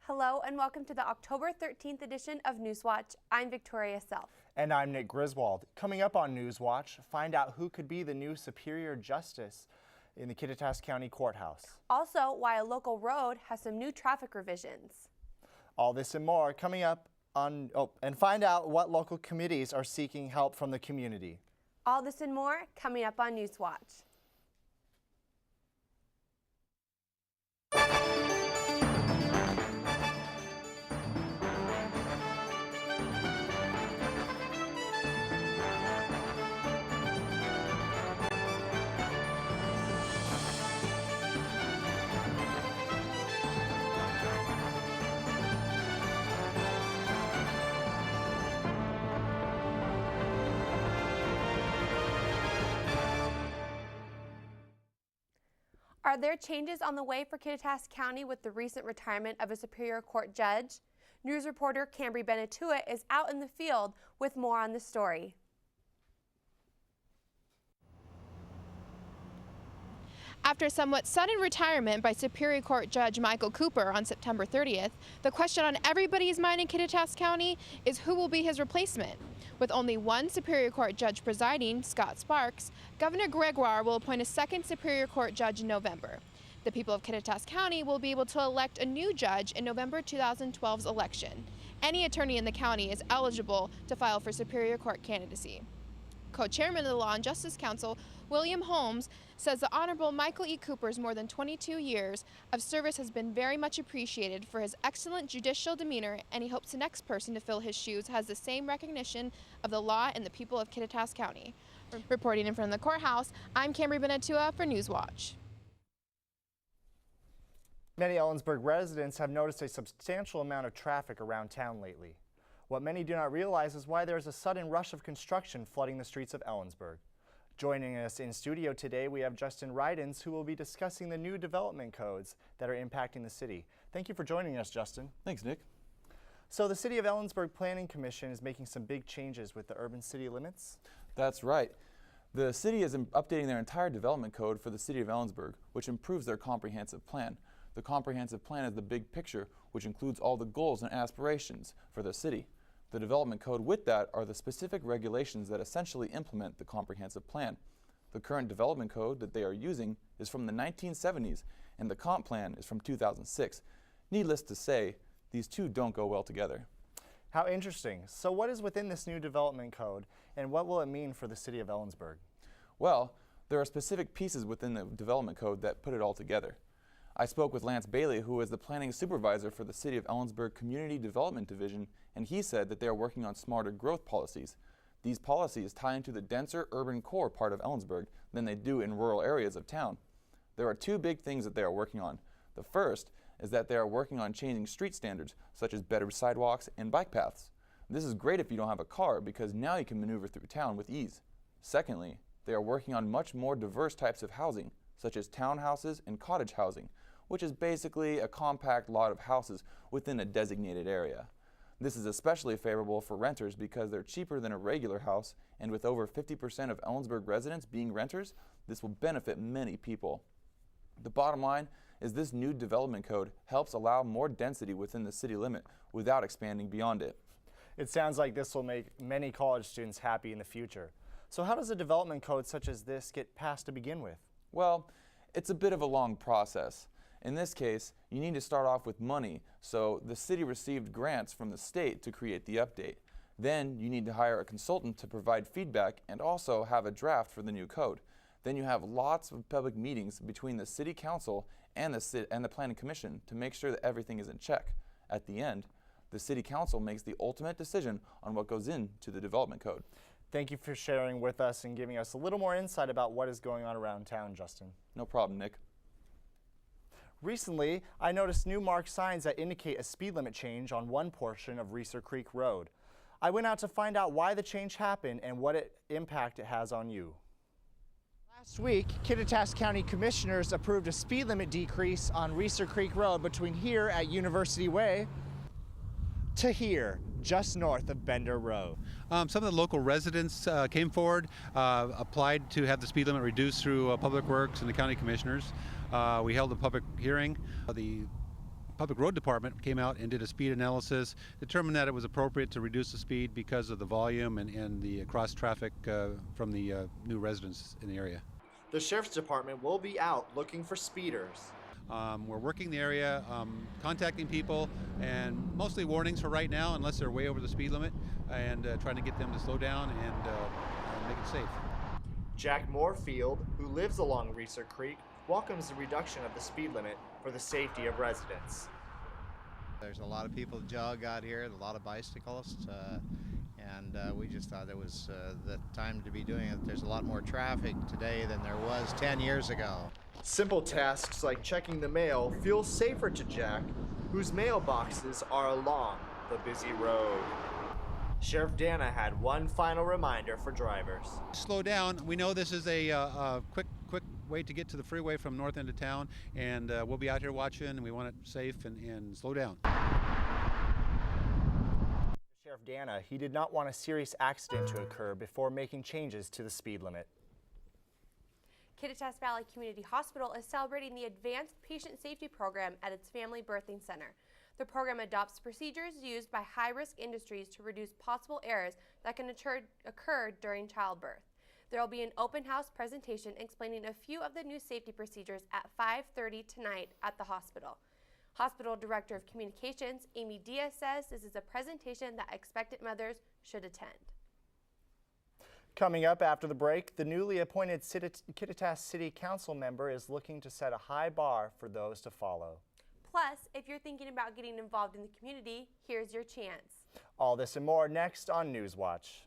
Hello and welcome to the October 13th edition of NewsWatch. I'm Victoria Self. And I'm Nick Griswold. Coming up on NewsWatch, find out who could be the new Superior Justice in the Kittitas County Courthouse. Also, why a local road has some new traffic revisions. All this and more coming up on, and find out what local committees are seeking help from the community. All this and more coming up on NewsWatch. Are there changes on the way for Kittitas County with the recent retirement of a Superior Court judge? News reporter Cambry Benatua is out in the field with more on the story. After a somewhat sudden retirement by Superior Court Judge Michael Cooper on September 30th, the question on everybody's mind in Kittitas County is who will be his replacement. With only one Superior Court judge presiding, Scott Sparks, Governor Gregoire will appoint a second Superior Court judge in November. The people of Kittitas County will be able to elect a new judge in November 2012's election. Any attorney in the county is eligible to file for Superior Court candidacy. Co-chairman of the Law and Justice Council, William Holmes, says the Honorable Michael E. Cooper's more than 22 years of service has been very much appreciated for his excellent judicial demeanor, and he hopes the next person to fill his shoes has the same recognition of the law and the people of Kittitas County. Reporting in front of the courthouse, I'm Cambry Benatua for NewsWatch. Many Ellensburg residents have noticed a substantial amount of traffic around town lately. What many do not realize is why there is a sudden rush of construction flooding the streets of Ellensburg. Joining us in studio today, we have Justin Rydens, who will be discussing the new development codes that are impacting the city. Thank you for joining us, Justin. Thanks, Nick. So the City of Ellensburg Planning Commission is making some big changes with the urban city limits? That's right. The city is updating their entire development code for the City of Ellensburg, which improves their comprehensive plan. The comprehensive plan is the big picture, which includes all the goals and aspirations for the city. The development code with that are the specific regulations that essentially implement the comprehensive plan. The current development code that they are using is from the 1970s, and the comp plan is from 2006. Needless to say, these two don't go well together. How interesting. So what is within this new development code, and what will it mean for the City of Ellensburg? Well, there are specific pieces within the development code that put it all together. I spoke with Lance Bailey, who is the planning supervisor for the City of Ellensburg Community Development Division, and he said that they are working on smarter growth policies. These policies tie into the denser urban core part of Ellensburg than they do in rural areas of town. There are two big things that they are working on. The first is that they are working on changing street standards, such as better sidewalks and bike paths. This is great if you don't have a car, because now you can maneuver through town with ease. Secondly, they are working on much more diverse types of housing, such as townhouses and cottage housing, which is basically a compact lot of houses within a designated area. This is especially favorable for renters because they're cheaper than a regular house, and with over 50% of Ellensburg residents being renters, this will benefit many people. The bottom line is this new development code helps allow more density within the city limit without expanding beyond it. It sounds like this will make many college students happy in the future. So how does a development code such as this get passed to begin with? Well, it's a bit of a long process. In this case, you need to start off with money, so the city received grants from the state to create the update. Then you need to hire a consultant to provide feedback and also have a draft for the new code. Then you have lots of public meetings between the city council and the planning commission to make sure that everything is in check. At the end, the city council makes the ultimate decision on what goes into the development code. Thank you for sharing with us and giving us a little more insight about what is going on around town, Justin. No problem, Nick. Recently, I noticed new marked signs that indicate a speed limit change on one portion of Reeser Creek Road. I went out to find out why the change happened and what impact it has on you. Last week, Kittitas County Commissioners approved a speed limit decrease on Reeser Creek Road between here at University Way to here, just north of Bender Road. Some of the local residents came forward, applied to have the speed limit reduced through Public Works and the county commissioners. We held a public hearing. The Public Road Department came out and did a speed analysis, determined that it was appropriate to reduce the speed because of the volume and the cross traffic from the new residents in the area. The Sheriff's Department will be out looking for speeders. We're working the area, contacting people, and mostly warnings for right now, unless they're way over the speed limit, and trying to get them to slow down and make it safe. Jack Moorfield, who lives along Reeser Creek, welcomes the reduction of the speed limit for the safety of residents. There's a lot of people jog out here, a lot of bicyclists, and we just thought it was the time to be doing it. There's a lot more traffic today than there was 10 years ago. Simple tasks like checking the mail feel safer to Jack, whose mailboxes are along the busy road. Sheriff Dana had one final reminder for drivers. Slow down. We know this is a quick way to get to the freeway from north end of town, and we'll be out here watching, and we want it safe and slow down. Sheriff Dana, he did not want a serious accident to occur before making changes to the speed limit. Kittitas Valley Community Hospital is celebrating the Advanced Patient Safety Program at its Family Birthing Center. The program adopts procedures used by high-risk industries to reduce possible errors that can occur during childbirth. There will be an open house presentation explaining a few of the new safety procedures at 5:30 tonight at the hospital. Hospital Director of Communications, Amy Diaz, says this is a presentation that expectant mothers should attend. Coming up after the break, the newly appointed Kittitas City Council member is looking to set a high bar for those to follow. Plus, if you're thinking about getting involved in the community, here's your chance. All this and more next on NewsWatch.